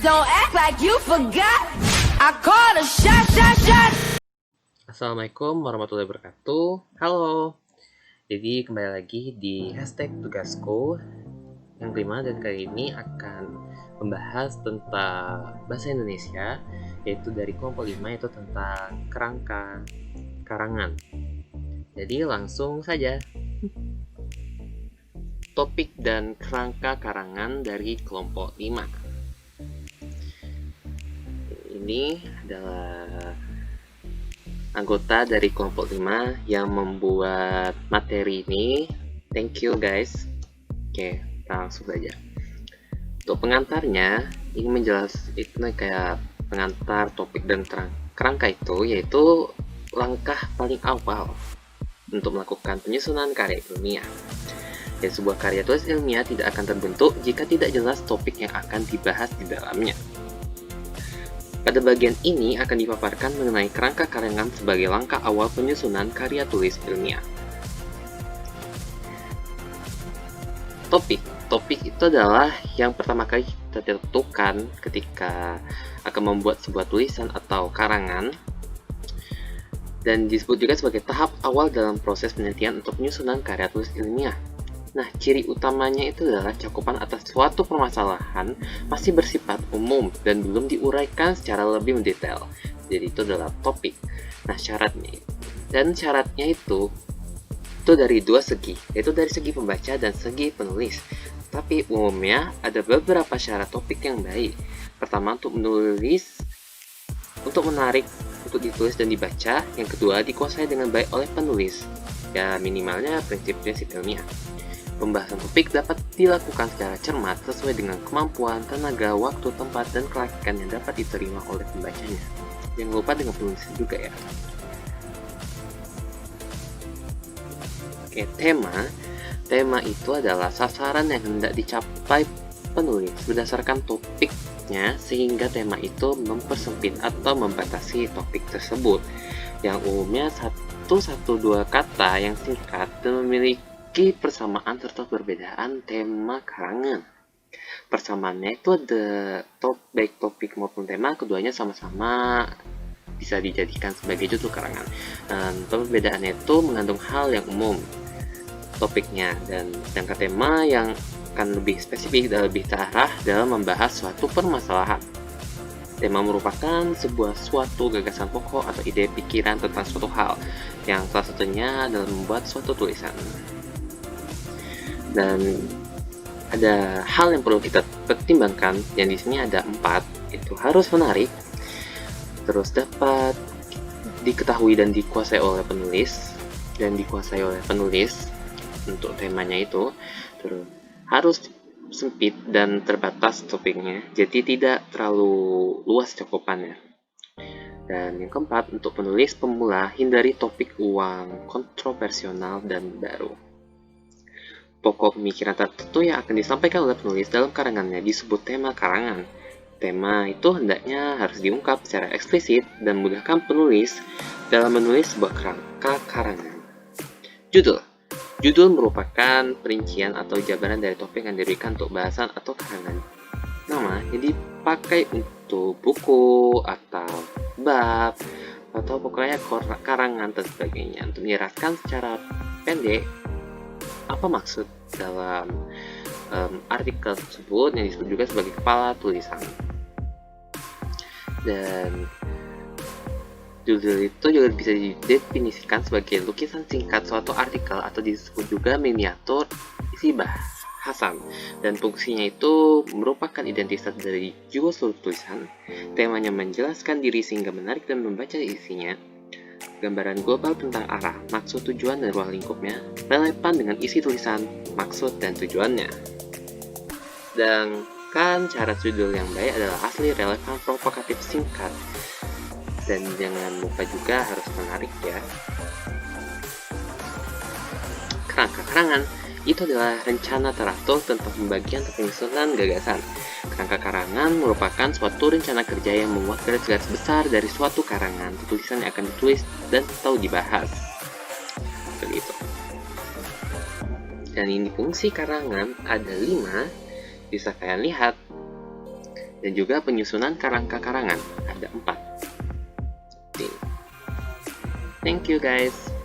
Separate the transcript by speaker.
Speaker 1: Don't act like you forgot. I call a shot.
Speaker 2: Assalamualaikum warahmatullahi wabarakatuh. Halo. Jadi kembali lagi di hashtag tugasku yang kelima, dan kali ini akan membahas tentang bahasa Indonesia, yaitu dari kelompok 5, yaitu tentang kerangka karangan. Jadi langsung saja. Topik dan kerangka karangan dari kelompok 5. Ini adalah anggota dari kelompok 5 yang membuat materi ini. Thank you guys. Oke, kita langsung saja. Untuk pengantarnya, ini itu kayak pengantar topik dan kerangka itu, yaitu langkah paling awal untuk melakukan penyusunan karya ilmiah. Dan sebuah karya tulis ilmiah tidak akan terbentuk jika tidak jelas topik yang akan dibahas di dalamnya. Pada bagian ini akan dipaparkan mengenai kerangka karangan sebagai langkah awal penyusunan karya tulis ilmiah. Topik itu adalah yang pertama kali kita tentukan ketika akan membuat sebuah tulisan atau karangan, dan disebut juga sebagai tahap awal dalam proses penelitian untuk penyusunan karya tulis ilmiah. Nah, ciri utamanya itu adalah cakupan atas suatu permasalahan masih bersifat umum dan belum diuraikan secara lebih mendetail. Jadi itu adalah topik. Nah, syaratnya itu dari dua segi, yaitu dari segi pembaca dan segi penulis. Tapi umumnya ada beberapa syarat topik yang baik. Pertama, untuk menarik untuk ditulis dan dibaca. Yang kedua, dikuasai dengan baik oleh penulis. Ya, minimalnya prinsip-prinsip ilmiah. Pembahasan topik dapat dilakukan secara cermat sesuai dengan kemampuan, tenaga, waktu, tempat, dan kelayakan yang dapat diterima oleh pembacanya. Jangan lupa dengan penulis juga ya. Oke, tema itu adalah sasaran yang hendak dicapai penulis berdasarkan topiknya, sehingga tema itu mempersempit atau membatasi topik tersebut, yang umumnya 1-2 kata yang singkat dan memiliki persamaan serta perbedaan tema karangan. Persamaannya itu ada baik topik maupun tema, keduanya sama-sama bisa dijadikan sebagai judul karangan. Dan perbedaannya itu mengandung hal yang umum topiknya, dan sedangkan tema yang akan lebih spesifik dan lebih terarah dalam membahas suatu permasalahan. Tema merupakan suatu gagasan pokok atau ide pikiran tentang suatu hal, yang salah satunya adalah membuat suatu tulisan. Dan ada hal yang perlu kita pertimbangkan, yang di sini ada 4, itu harus menarik, terus dapat diketahui dan dikuasai oleh penulis, untuk temanya itu, terus harus sempit dan terbatas topiknya, jadi tidak terlalu luas cakupannya. Dan yang keempat, untuk penulis pemula, hindari topik kontroversial dan baru. Pokok pemikiran tertentu yang akan disampaikan oleh penulis dalam karangannya disebut tema karangan. Tema itu hendaknya harus diungkap secara eksplisit dan memudahkan penulis dalam menulis sebuah kerangka karangan. Judul merupakan perincian atau jabaran dari topik yang diberikan untuk bahasan atau karangan. Nama yang dipakai untuk buku atau bab atau pokoknya karangan dan sebagainya, untuk menjelaskan secara pendek apa maksud dalam artikel tersebut, yang disebut juga sebagai kepala tulisan. Dan judul itu juga bisa didefinisikan sebagai lukisan singkat suatu artikel, atau disebut juga miniatur isi bahasan, dan fungsinya itu merupakan identitas dari jiwa seluruh tulisan. Temanya menjelaskan diri sehingga menarik dan membaca isinya. Gambaran global tentang arah, maksud, tujuan, dan ruang lingkupnya relevan dengan isi tulisan, maksud, dan tujuannya. Dan kan cara judul yang baik adalah asli, relevan, provokatif, singkat, dan jangan lupa juga harus menarik ya. Kerangka karangan itu adalah rencana teratur tentang pembagian atau penyusunan gagasan. Kerangka karangan merupakan suatu rencana kerja yang memuat garis-garis besar dari suatu karangan tulisan yang akan ditulis dan atau dibahas. Begitu. Dan ini fungsi karangan ada 5, bisa kalian lihat. Dan juga penyusunan kerangka karangan, ada 4. Thank you guys.